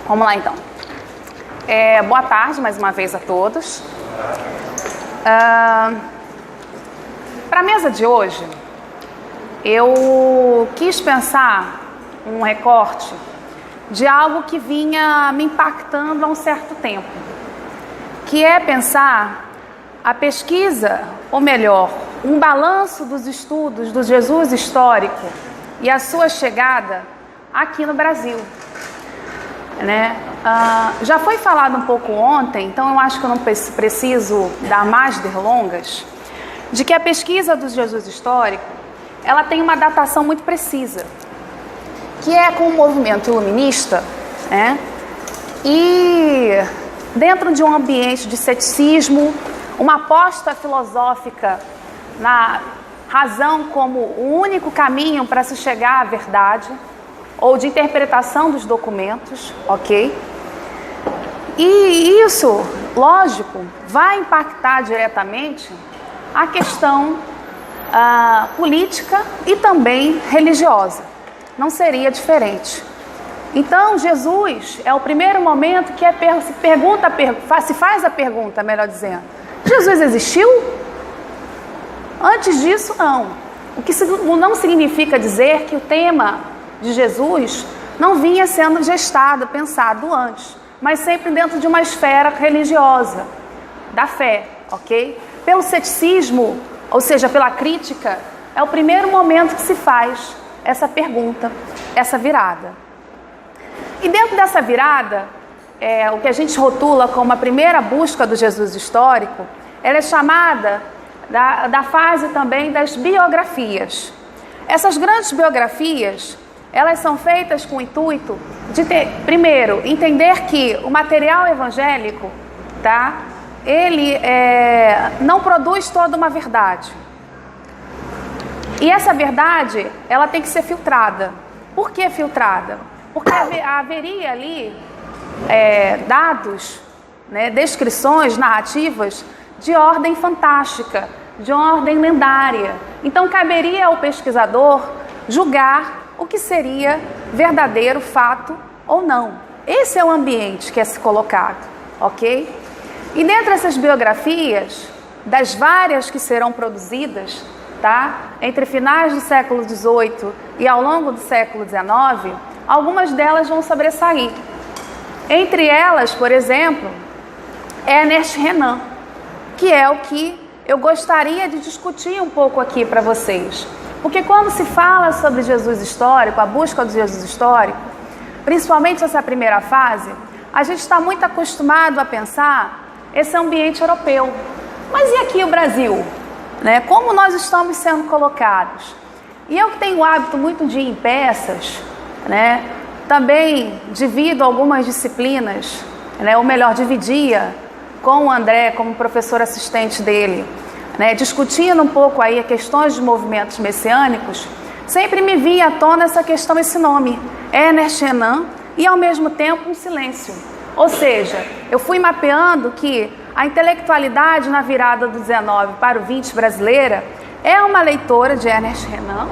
Vamos lá, então. Boa tarde, mais uma vez, a todos. Para a mesa de hoje, eu quis pensar um recorte de algo que vinha me impactando há um certo tempo, que é pensar a pesquisa, ou melhor, um balanço dos estudos do Jesus histórico e a sua chegada aqui no Brasil. Já foi falado um pouco ontem, então eu acho que eu não preciso dar mais delongas, de que a pesquisa do Jesus histórico, ela tem uma datação muito precisa, que é com o movimento iluminista, e dentro de um ambiente de ceticismo, uma aposta filosófica na razão como o único caminho para se chegar à verdade, ou de interpretação dos documentos, ok? E isso, lógico, vai impactar diretamente a questão política e também religiosa. Não seria diferente. Então, Jesus é o primeiro momento que se faz a pergunta, melhor dizendo: Jesus existiu? Antes disso, não. O que não significa dizer que o tema de Jesus não vinha sendo gestado, pensado antes, mas sempre dentro de uma esfera religiosa, da fé, ok? Pelo ceticismo, ou seja, pela crítica, é o primeiro momento que se faz essa pergunta, essa virada. E dentro dessa virada, o que a gente rotula como a primeira busca do Jesus histórico, ela é chamada da fase também das biografias. Essas grandes biografias, elas são feitas com o intuito de primeiro, entender que o material evangélico, ele não produz toda uma verdade. E essa verdade, ela tem que ser filtrada. Por que filtrada? Porque haveria ali dados, descrições, narrativas de ordem fantástica, de ordem lendária. Então, caberia ao pesquisador julgar o que seria verdadeiro fato ou não. Esse é o ambiente que é se colocado, ok? E dentro dessas biografias, das várias que serão produzidas, entre finais do século XVIII e ao longo do século XIX, algumas delas vão sobressair. Entre elas, por exemplo, Ernest Renan, que é o que eu gostaria de discutir um pouco aqui para vocês. Porque quando se fala sobre Jesus histórico, a busca do Jesus histórico, principalmente essa primeira fase, a gente está muito acostumado a pensar esse ambiente europeu. Mas e aqui o Brasil? Como nós estamos sendo colocados? E eu que tenho o hábito muito de ir em peças, também divido algumas disciplinas, ou melhor, dividia com o André como professor assistente dele, discutindo um pouco aí questões de movimentos messiânicos, sempre me vinha à tona essa questão, esse nome, Ernest Renan, e ao mesmo tempo um silêncio. Ou seja, eu fui mapeando que a intelectualidade na virada do 19 para o 20 brasileira é uma leitora de Ernest Renan,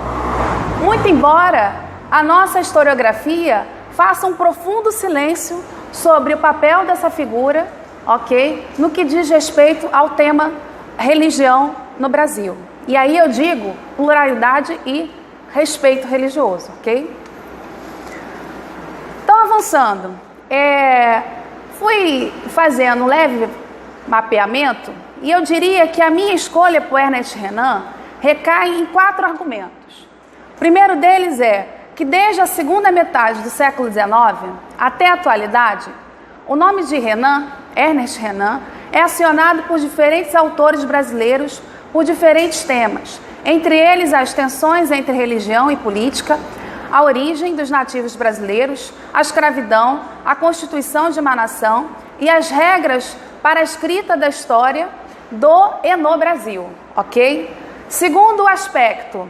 muito embora a nossa historiografia faça um profundo silêncio sobre o papel dessa figura, ok? No que diz respeito ao tema religião no Brasil. E aí eu digo pluralidade e respeito religioso, ok? Então, avançando, fui fazendo um leve mapeamento e eu diria que a minha escolha por Ernest Renan recai em 4 argumentos. O primeiro deles é que desde a segunda metade do século XIX até a atualidade, o nome de Renan, Ernest Renan, é acionado por diferentes autores brasileiros por diferentes temas, entre eles as tensões entre religião e política, a origem dos nativos brasileiros, a escravidão, a constituição de uma nação e as regras para a escrita da história do e no Brasil, ok? Segundo aspecto,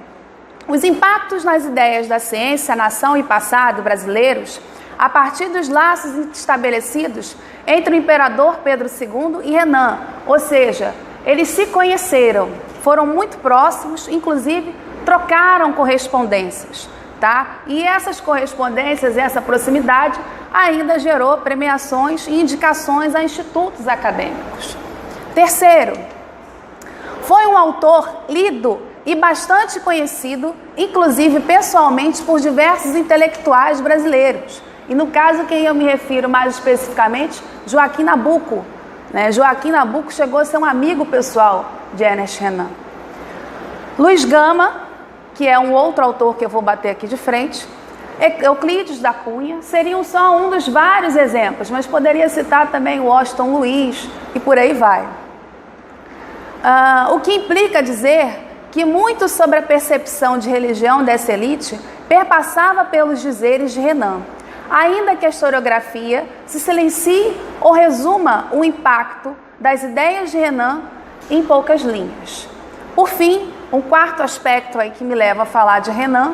os impactos nas ideias da ciência, nação e passado brasileiros a partir dos laços estabelecidos entre o imperador Pedro II e Renan, ou seja, eles se conheceram, foram muito próximos, inclusive trocaram correspondências, E essas correspondências, essa proximidade, ainda gerou premiações e indicações a institutos acadêmicos. Terceiro, foi um autor lido e bastante conhecido, inclusive pessoalmente, por diversos intelectuais brasileiros. E no caso, quem eu me refiro mais especificamente, Joaquim Nabuco. Joaquim Nabuco chegou a ser um amigo pessoal de Ernest Renan. Luiz Gama, que é um outro autor que eu vou bater aqui de frente, Euclides da Cunha, seriam só um dos vários exemplos, mas poderia citar também o Washington Luiz e por aí vai. O que implica dizer que muito sobre a percepção de religião dessa elite perpassava pelos dizeres de Renan, ainda que a historiografia se silencie ou resuma o impacto das ideias de Renan em poucas linhas. Por fim, um quarto aspecto aí que me leva a falar de Renan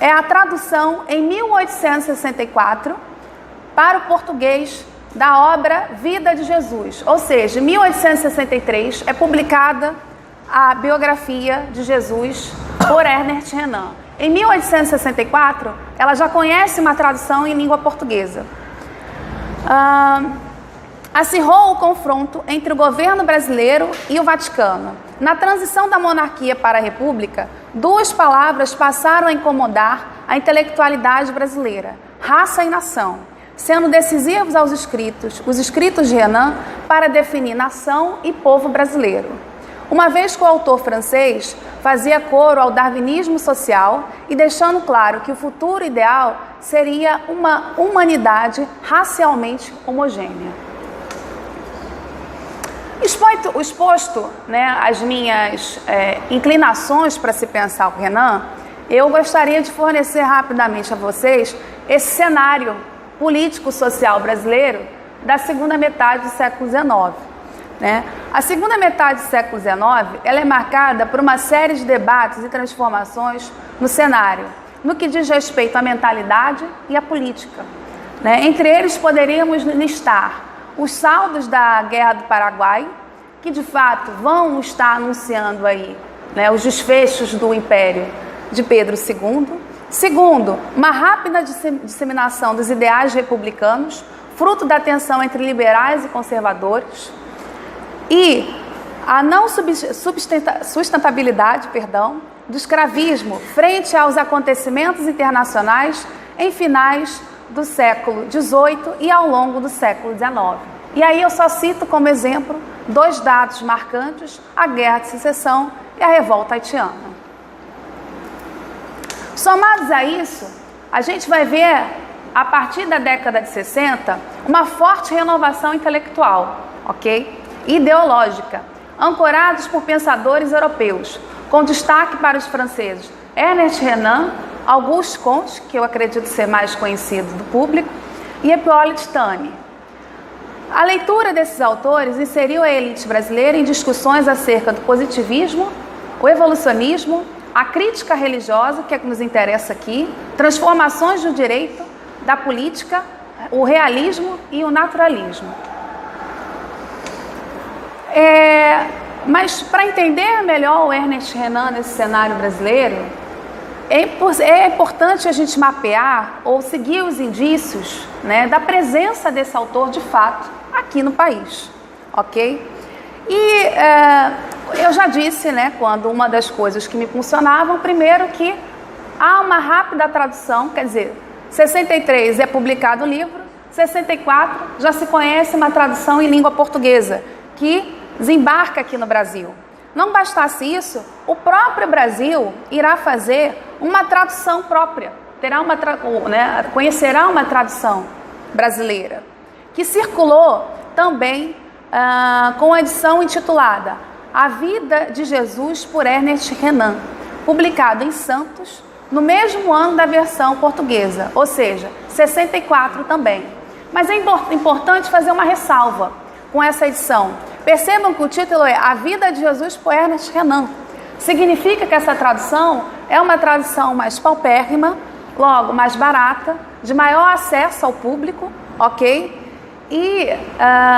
é a tradução em 1864 para o português da obra Vida de Jesus, ou seja, em 1863 é publicada a biografia de Jesus por Ernest Renan. Em 1864, ela já conhece uma tradução em língua portuguesa. Acirrou o confronto entre o governo brasileiro e o Vaticano. Na transição da monarquia para a república, duas palavras passaram a incomodar a intelectualidade brasileira: raça e nação, sendo decisivos os escritos de Renan para definir nação e povo brasileiro. Uma vez que o autor francês fazia coro ao darwinismo social e deixando claro que o futuro ideal seria uma humanidade racialmente homogênea. Exposto as minhas inclinações para se pensar o Renan, eu gostaria de fornecer rapidamente a vocês esse cenário político-social brasileiro da segunda metade do século XIX. A segunda metade do século XIX ela é marcada por uma série de debates e transformações no cenário, no que diz respeito à mentalidade e à política. Entre eles poderíamos listar os saldos da Guerra do Paraguai, que de fato vão estar anunciando aí os desfechos do Império de Pedro II. Segundo, uma rápida disseminação dos ideais republicanos, fruto da tensão entre liberais e conservadores. E a não sustentabilidade do escravismo frente aos acontecimentos internacionais em finais do século XVIII e ao longo do século XIX. E aí eu só cito como exemplo dois dados marcantes: a Guerra de Secessão e a Revolta Haitiana. Somados a isso, a gente vai ver, a partir da década de 60, uma forte renovação intelectual, ideológica, ancorados por pensadores europeus, com destaque para os franceses Ernest Renan, Auguste Comte, que eu acredito ser mais conhecido do público, e Hippolyte Taine. A leitura desses autores inseriu a elite brasileira em discussões acerca do positivismo, o evolucionismo, a crítica religiosa, que é que nos interessa aqui, transformações do direito, da política, o realismo e o naturalismo. Mas para entender melhor o Ernest Renan nesse cenário brasileiro, é importante a gente mapear ou seguir os indícios da presença desse autor de fato aqui no país, E eu já disse, quando uma das coisas que me funcionavam, primeiro que há uma rápida tradução, quer dizer, 63 é publicado o livro, 64 já se conhece uma tradução em língua portuguesa, que desembarca aqui no Brasil. Não bastasse isso, o próprio Brasil irá fazer uma tradução própria, conhecerá uma tradução brasileira, que circulou também com a edição intitulada A Vida de Jesus por Ernest Renan, publicado em Santos, no mesmo ano da versão portuguesa, ou seja, 64 também. Mas é importante fazer uma ressalva com essa edição. Percebam que o título é A Vida de Jesus por Ernest Renan. Significa que essa tradução é uma tradução mais paupérrima, logo mais barata, de maior acesso ao público, E,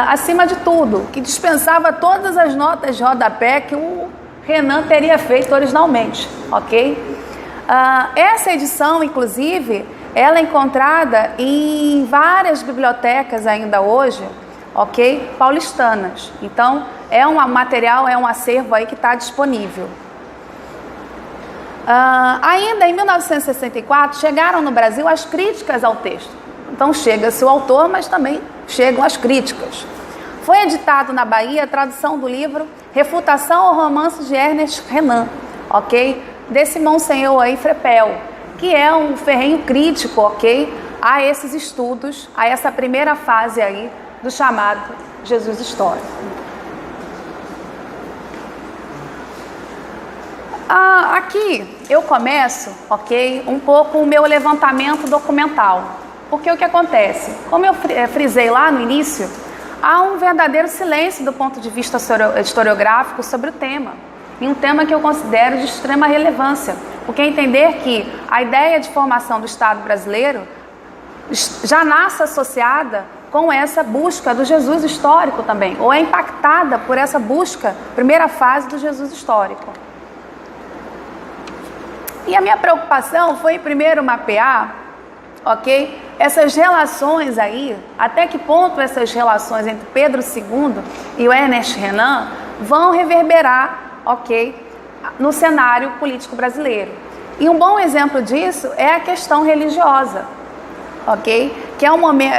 acima de tudo, que dispensava todas as notas de rodapé que o Renan teria feito originalmente, Essa edição, inclusive, ela é encontrada em várias bibliotecas ainda hoje, ok? Paulistanas. Então, é um material, é um acervo aí que está disponível. Ainda em 1964, chegaram no Brasil as críticas ao texto. Então, chega-se o autor, mas também chegam as críticas. Foi editado na Bahia a tradução do livro Refutação ao Romance de Ernest Renan, ok? Desse Monsenhor aí, Frepel, que é um ferrenho crítico, ok? A esses estudos, a essa primeira fase aí do chamado Jesus histórico. Aqui eu começo, ok? Um pouco o meu levantamento documental. Porque o que acontece? Como eu frisei lá no início, há um verdadeiro silêncio do ponto de vista historiográfico sobre o tema. E um tema que eu considero de extrema relevância. Porque entender que a ideia de formação do Estado brasileiro já nasce associada com essa busca do Jesus histórico também. Ou é impactada por essa busca, primeira fase do Jesus histórico. E a minha preocupação foi primeiro mapear, ok? Essas relações aí, até que ponto essas relações entre Pedro II e o Ernest Renan vão reverberar, ok, no cenário político brasileiro. E um bom exemplo disso é a questão religiosa, ok? Que é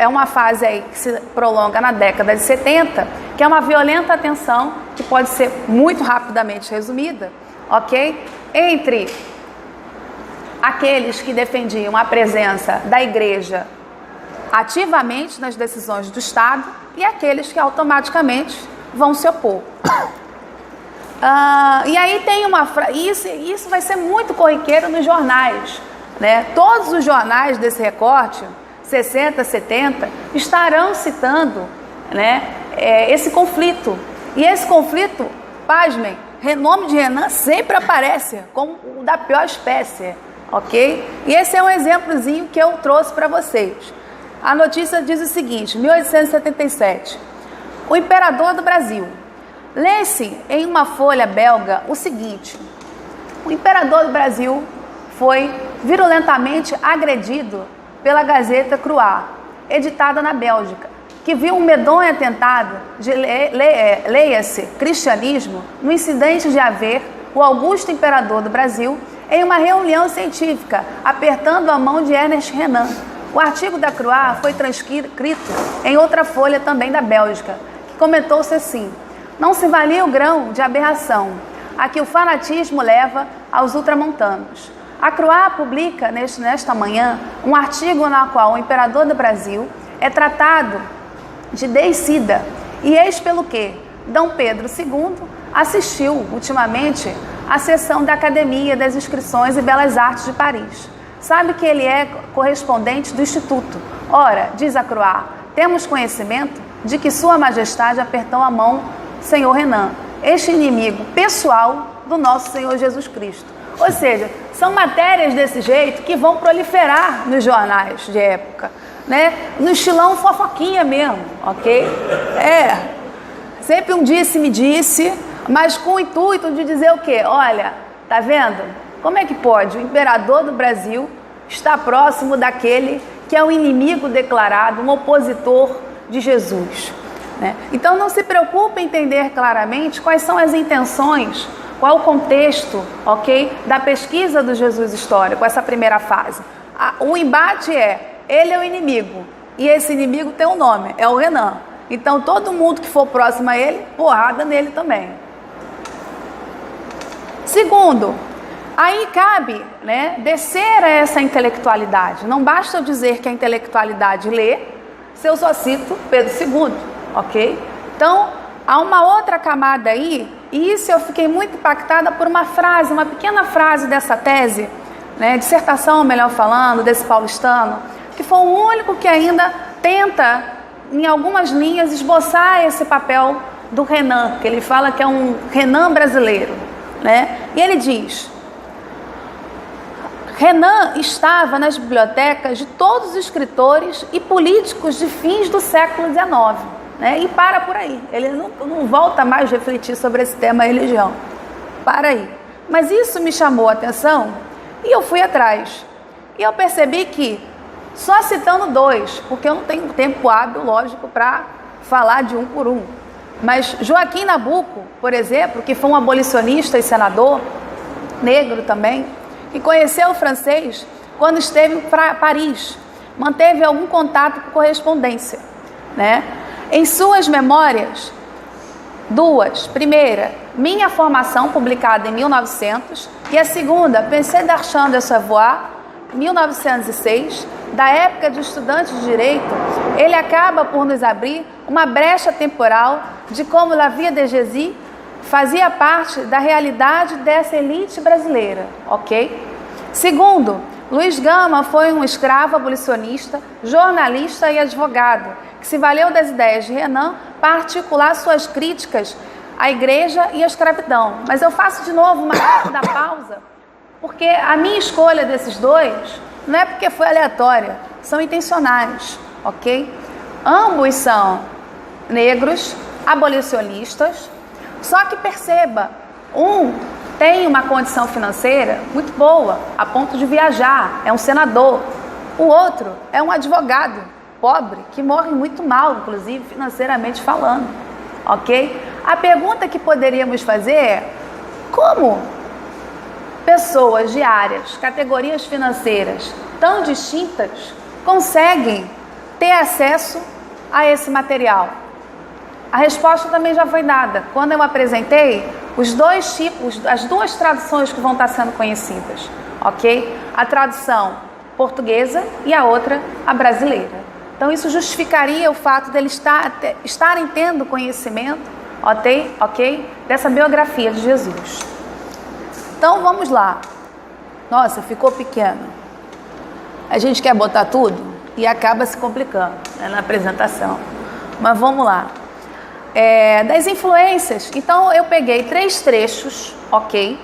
uma fase aí que se prolonga na década de 70, que é uma violenta tensão, que pode ser muito rapidamente resumida, ok? Entre aqueles que defendiam a presença da igreja ativamente nas decisões do Estado e aqueles que automaticamente vão se opor. E aí tem uma isso vai ser muito corriqueiro nos jornais, né? Todos os jornais desse recorte, 60, 70, estarão citando, né, esse conflito. E esse conflito, pasmem, o nome de Renan sempre aparece como o da pior espécie. Ok? E esse é um exemplozinho que eu trouxe para vocês. A notícia diz o seguinte, 1877. O imperador do Brasil. Lê-se em uma folha belga o seguinte. O imperador do Brasil foi virulentamente agredido pela Gazeta Croix, editada na Bélgica, que viu um medonho atentado de, leia-se, cristianismo, no incidente de haver o augusto imperador do Brasil em uma reunião científica, apertando a mão de Ernest Renan. O artigo da Croix foi transcrito em outra folha também da Bélgica, que comentou-se assim: não se valia o grão de aberração a que o fanatismo leva aos ultramontanos. A Croix publica nesta manhã um artigo na qual o imperador do Brasil é tratado de deicida, e eis pelo que Dom Pedro II assistiu ultimamente à sessão da Academia das Inscrições e Belas Artes de Paris. Sabe que ele é correspondente do Instituto. Ora, diz a Croix, temos conhecimento de que Sua Majestade apertou a mão Senhor Renan, este inimigo pessoal do nosso Senhor Jesus Cristo. Ou seja, são matérias desse jeito que vão proliferar nos jornais de época, né? No estilão fofoquinha mesmo, ok? Sempre um disse-me-disse, mas com o intuito de dizer o quê? Olha, tá vendo? Como é que pode? O imperador do Brasil está próximo daquele que é o inimigo declarado, um opositor de Jesus, né? Então não se preocupe em entender claramente quais são as intenções, qual o contexto, ok? Da pesquisa do Jesus histórico, essa primeira fase. O embate ele é o inimigo, e esse inimigo tem um nome, é o Renan. Então todo mundo que for próximo a ele, porrada nele também. Segundo, aí cabe, né, descer a essa intelectualidade. Não basta eu dizer que a intelectualidade lê, se eu só cito Pedro II, ok? Então, há uma outra camada aí, e isso eu fiquei muito impactada por uma frase, uma pequena frase dessa tese, né, dissertação, melhor falando, desse paulistano, que foi o único que ainda tenta, em algumas linhas, esboçar esse papel do Renan, que ele fala que é um Renan brasileiro, né? E ele diz: Renan estava nas bibliotecas de todos os escritores e políticos de fins do século XIX, né? E para por aí, ele não volta mais a refletir sobre esse tema religião, para aí. Mas isso me chamou a atenção e eu fui atrás. E eu percebi que só citando 2, porque eu não tenho tempo hábil, lógico, para falar de um por um. Mas Joaquim Nabuco, por exemplo, que foi um abolicionista e senador, negro também, que conheceu o francês quando esteve em Paris, manteve algum contato por correspondência, né? Em suas memórias, 2, primeira, Minha Formação, publicada em 1900, e a segunda, Pensée d'Archand de Savoie, 1906, da época de estudante de direito, ele acaba por nos abrir uma brecha temporal de como La Vie de Jésus fazia parte da realidade dessa elite brasileira, ok? Segundo, Luiz Gama foi um escravo abolicionista, jornalista e advogado, que se valeu das ideias de Renan para articular suas críticas à igreja e à escravidão. Mas eu faço de novo uma rápida pausa, porque a minha escolha desses 2 não é porque foi aleatória, são intencionais, ok? Ambos são negros, abolicionistas, só que perceba, um tem uma condição financeira muito boa, a ponto de viajar, é um senador. O outro é um advogado pobre, que morre muito mal, inclusive financeiramente falando, ok? A pergunta que poderíamos fazer é, como pessoas de áreas, categorias financeiras tão distintas conseguem ter acesso a esse material? A resposta também já foi dada quando eu apresentei os 2 tipos, as 2 traduções que vão estar sendo conhecidas, ok? A tradução portuguesa e a outra, a brasileira. Então isso justificaria o fato dele estarem tendo conhecimento, ok? Dessa biografia de Jesus. Então vamos lá. Nossa, ficou pequeno. A gente quer botar tudo e acaba se complicando, né, na apresentação. Mas vamos lá. Das influências, então eu peguei 3 trechos, ok?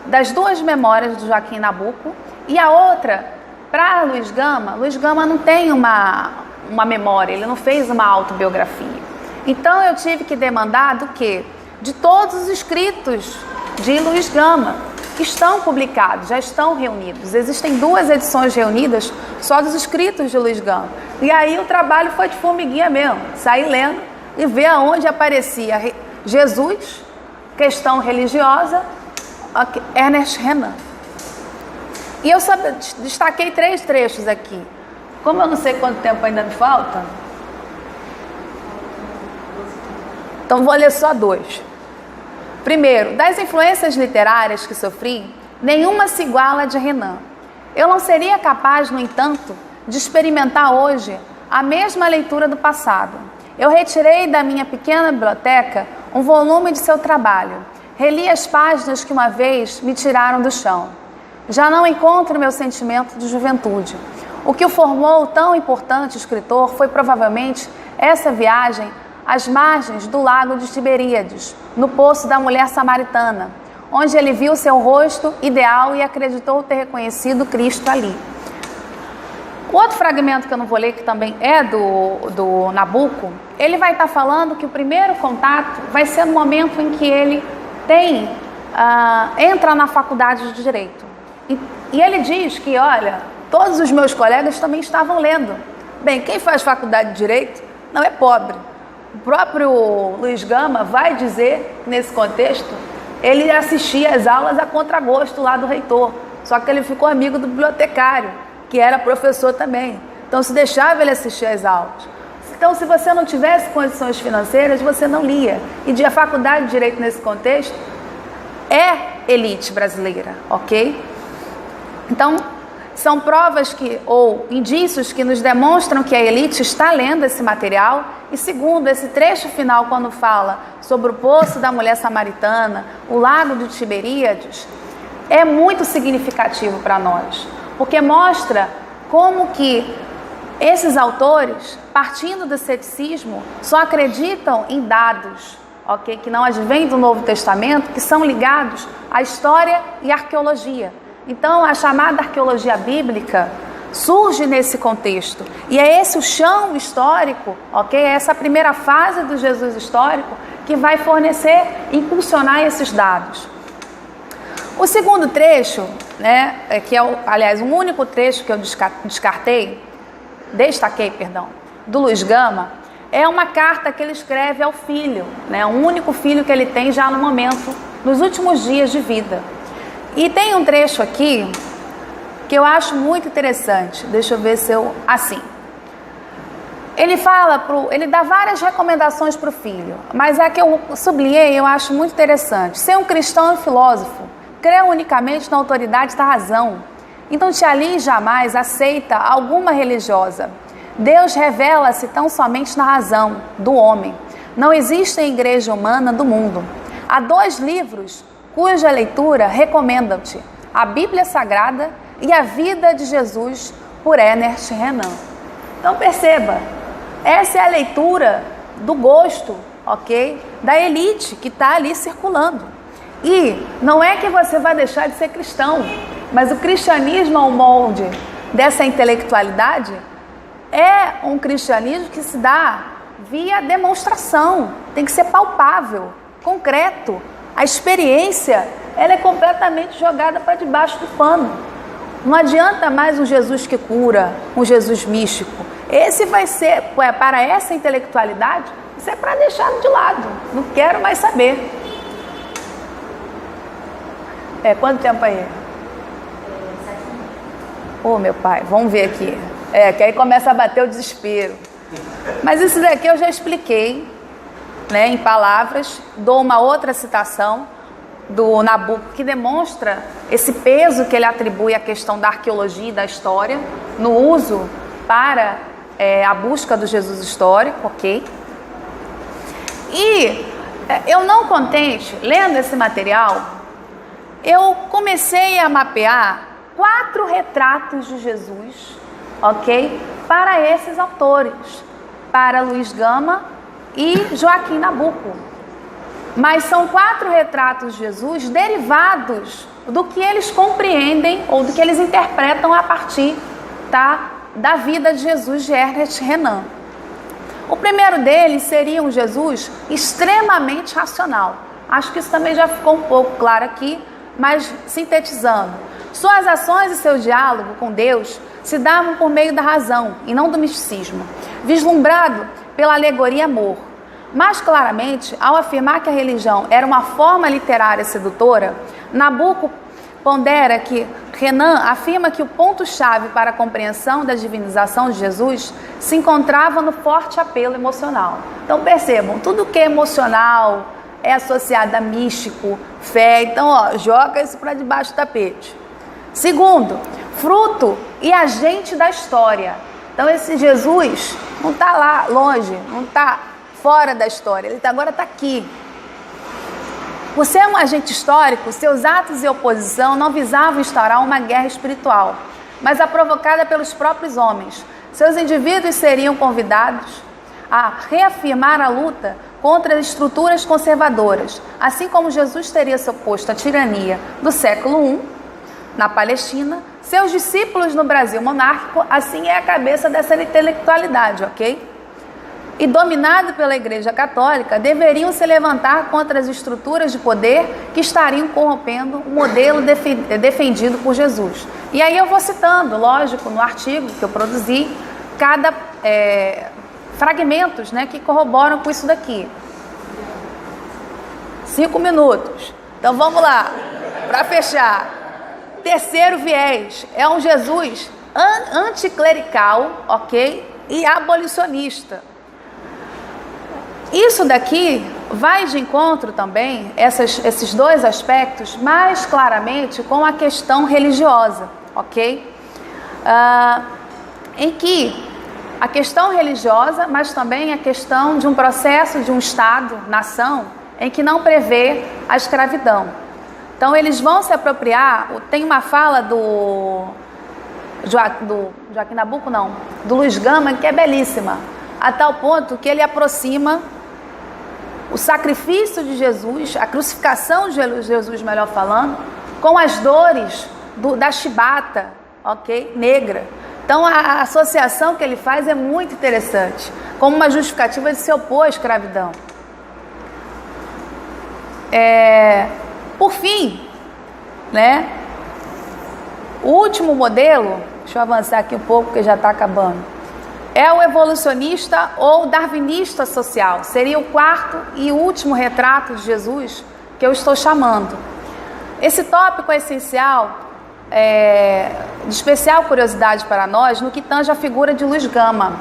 Das 2 memórias do Joaquim Nabuco, e a outra, para Luiz Gama não tem uma memória, ele não fez uma autobiografia. Então eu tive que demandar do quê? De todos os escritos de Luiz Gama, que estão publicados, já estão reunidos. Existem 2 edições reunidas só dos escritos de Luiz Gama. E aí o trabalho foi de formiguinha mesmo, sair lendo e ver aonde aparecia Jesus, questão religiosa, Ernest Renan. E eu destaquei 3 trechos aqui. Como eu não sei quanto tempo ainda me falta, então vou ler só 2. Primeiro, das influências literárias que sofri, nenhuma se iguala a de Renan. Eu não seria capaz, no entanto, de experimentar hoje a mesma leitura do passado. Eu retirei da minha pequena biblioteca um volume de seu trabalho. Reli as páginas que uma vez me tiraram do chão. Já não encontro meu sentimento de juventude. O que o formou tão importante escritor foi provavelmente essa viagem às margens do lago de Tiberíades, no poço da mulher samaritana, onde ele viu seu rosto ideal e acreditou ter reconhecido Cristo ali. O outro fragmento que eu não vou ler, que também é do Nabuco, ele vai estar falando que o primeiro contato vai ser no momento em que ele entra na faculdade de Direito. E ele diz que, olha, todos os meus colegas também estavam lendo. Bem, quem faz faculdade de Direito não é pobre. O próprio Luiz Gama vai dizer, nesse contexto, ele assistia às aulas a contragosto lá do reitor, só que ele ficou amigo do bibliotecário, que era professor também. Então, se deixava ele assistir às aulas. Então, se você não tivesse condições financeiras, você não lia. E a faculdade de Direito, nesse contexto, é elite brasileira, ok? Então, são provas ou indícios que nos demonstram que a elite está lendo esse material. E segundo, esse trecho final, quando fala sobre o poço da mulher samaritana, o lago de Tiberíades, é muito significativo para nós, porque mostra como que esses autores, partindo do ceticismo, só acreditam em dados, ok, que não advêm do Novo Testamento, que são ligados à história e à arqueologia. Então, a chamada arqueologia bíblica surge nesse contexto. E é esse o chão histórico, ok? É essa primeira fase do Jesus histórico que vai fornecer, impulsionar esses dados. O segundo trecho né, que é, aliás, um único trecho que eu destaquei, do Luiz Gama, é uma carta que ele escreve ao filho, né, o único filho que ele tem já no momento, nos últimos dias de vida. E tem um trecho aqui que eu acho muito interessante. Deixa eu ver se eu... Assim. Ele dá várias recomendações para o filho, mas a que eu sublinhei eu acho muito interessante. Ser um cristão e filósofo, crê unicamente na autoridade da razão. Então te alie jamais aceita alguma religiosa. Deus revela-se tão somente na razão do homem. Não existe igreja humana do mundo. Há 2 livros cuja leitura recomendam-te: a Bíblia Sagrada e a Vida de Jesus, por Ernest Renan. Então perceba, essa é a leitura do gosto, ok? Da elite que está ali circulando. E não é que você vai deixar de ser cristão, mas o cristianismo ao molde dessa intelectualidade é um cristianismo que se dá via demonstração, tem que ser palpável, concreto. A experiência, ela é completamente jogada para debaixo do pano. Não adianta mais um Jesus que cura, um Jesus místico. Esse vai ser, para essa intelectualidade, isso é para deixá-lo de lado. Não quero mais saber. Quanto tempo aí? Ô, meu pai, vamos ver aqui. Que aí começa a bater o desespero. Mas isso daqui eu já expliquei, né, em palavras. Dou uma outra citação do Nabucco que demonstra esse peso que ele atribui à questão da arqueologia e da história no uso para a busca do Jesus histórico, ok? E eu não contente, lendo esse material, eu comecei a mapear 4 retratos de Jesus, ok? Para esses autores, para Luiz Gama e Joaquim Nabucco. Mas são 4 retratos de Jesus derivados do que eles compreendem ou do que eles interpretam a partir, tá, da vida de Jesus de Ernest Renan. O primeiro deles seria um Jesus extremamente racional. Acho que isso também já ficou um pouco claro aqui, mas sintetizando. Suas ações e seu diálogo com Deus se davam por meio da razão e não do misticismo, vislumbrado pela alegoria amor. Mais claramente, ao afirmar que a religião era uma forma literária sedutora, Nabucco pondera que Renan afirma que o ponto-chave para a compreensão da divinização de Jesus se encontrava no forte apelo emocional. Então percebam, tudo que é emocional é associado a místico, fé. Então, joga isso para debaixo do tapete. Segundo, fruto e agente da história. Então esse Jesus não está lá longe, não está fora da história, ele agora está aqui. Você é um agente histórico, seus atos e oposição não visavam instaurar uma guerra espiritual, mas a provocada pelos próprios homens. Seus indivíduos seriam convidados a reafirmar a luta contra as estruturas conservadoras, assim como Jesus teria se oposto à tirania do século I, na Palestina, seus discípulos no Brasil monárquico, assim é a cabeça dessa intelectualidade, ok? E dominado pela Igreja Católica, deveriam se levantar contra as estruturas de poder que estariam corrompendo o modelo defendido por Jesus. E aí eu vou citando, lógico, no artigo que eu produzi, cada fragmentos, né, que corroboram com isso daqui. 5 minutos. Então vamos lá, para fechar. Terceiro viés, é um Jesus anticlerical, ok? E abolicionista. Isso daqui vai de encontro também, esses 2 aspectos, mais claramente com a questão religiosa, ok? Em que a questão religiosa, mas também a questão de um processo de um Estado, nação, em que não prevê a escravidão. Então eles vão se apropriar, tem uma fala do Joaquim Nabucco, não, do Luiz Gama, que é belíssima, a tal ponto que ele aproxima o sacrifício de Jesus, a crucificação de Jesus, melhor falando, com as dores da chibata, ok, negra. Então a associação que ele faz é muito interessante, como uma justificativa de se opor à escravidão. Por fim, né, O último modelo, deixa eu avançar aqui um pouco porque já está acabando, é o evolucionista ou darwinista social. Seria o quarto e último retrato de Jesus que eu estou chamando. Esse tópico é essencial, de especial curiosidade para nós, no que tange a figura de Luiz Gama,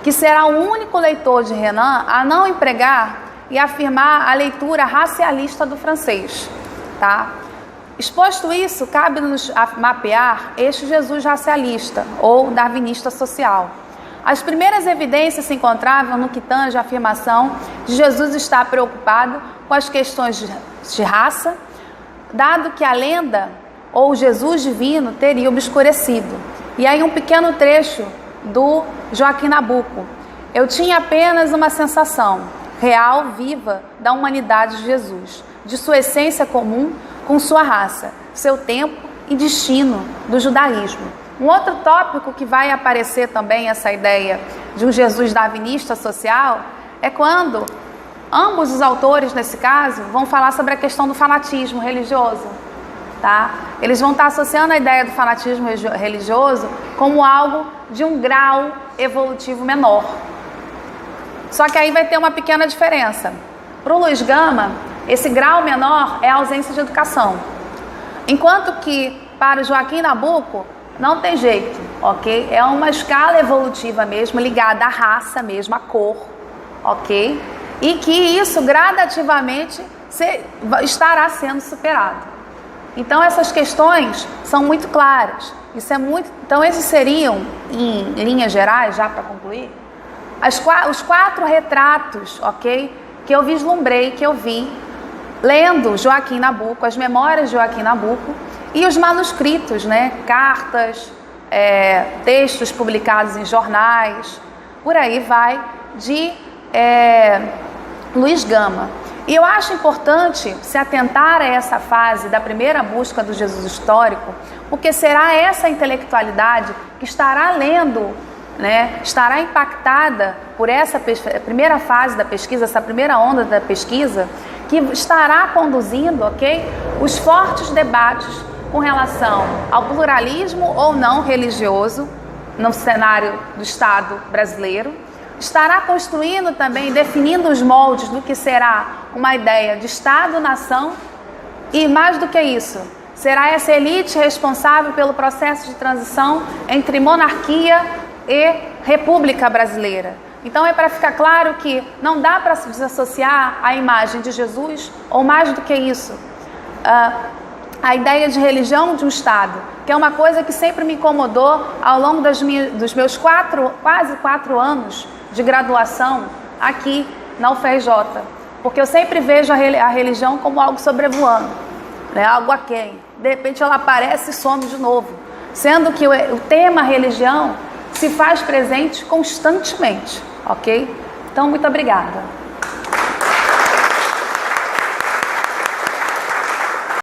que será o único leitor de Renan a não empregar e afirmar a leitura racialista do francês, tá? Exposto isso, cabe-nos mapear este Jesus racialista ou darwinista social. As primeiras evidências se encontravam no que tange a afirmação de Jesus estar preocupado com as questões de raça, dado que a lenda ou Jesus divino teria obscurecido. E aí um pequeno trecho do Joaquim Nabuco. Eu tinha apenas uma sensação real, viva, da humanidade de Jesus, de sua essência comum com sua raça, seu tempo e destino do judaísmo. Um outro tópico que vai aparecer também, essa ideia de um Jesus darwinista social, é quando ambos os autores, nesse caso, vão falar sobre a questão do fanatismo religioso. Tá? Eles vão estar associando a ideia do fanatismo religioso como algo de um grau evolutivo menor. Só que aí vai ter uma pequena diferença. Para o Luiz Gama, esse grau menor é a ausência de educação. Enquanto que para o Joaquim Nabuco, não tem jeito, ok? É uma escala evolutiva mesmo, ligada à raça mesmo, à cor, ok? E que isso gradativamente estará sendo superado. Então essas questões são muito claras. Então esses seriam, em linhas gerais, já para concluir, os 4 retratos, ok? Que eu vislumbrei, que eu vi, lendo Joaquim Nabuco, as memórias de Joaquim Nabuco e os manuscritos, né? Cartas, textos publicados em jornais, por aí vai, de Luiz Gama. E eu acho importante se atentar a essa fase da primeira busca do Jesus histórico, porque será essa intelectualidade que estará lendo, né, estará impactada por essa primeira fase da pesquisa, essa primeira onda da pesquisa, que estará conduzindo, ok, os fortes debates com relação ao pluralismo ou não religioso no cenário do Estado brasileiro. Estará construindo também, definindo os moldes do que será uma ideia de Estado-nação e, mais do que isso, será essa elite responsável pelo processo de transição entre monarquia e república brasileira. Então é para ficar claro que não dá para se desassociar a imagem de Jesus, ou mais do que isso, a ideia de religião de um Estado, que é uma coisa que sempre me incomodou ao longo dos meus quase 4 anos de graduação aqui na UFRJ, porque eu sempre vejo a religião como algo sobrevoando, né? Algo aquém. De repente ela aparece e some de novo, sendo que o tema religião se faz presente constantemente, ok? Então, muito obrigada.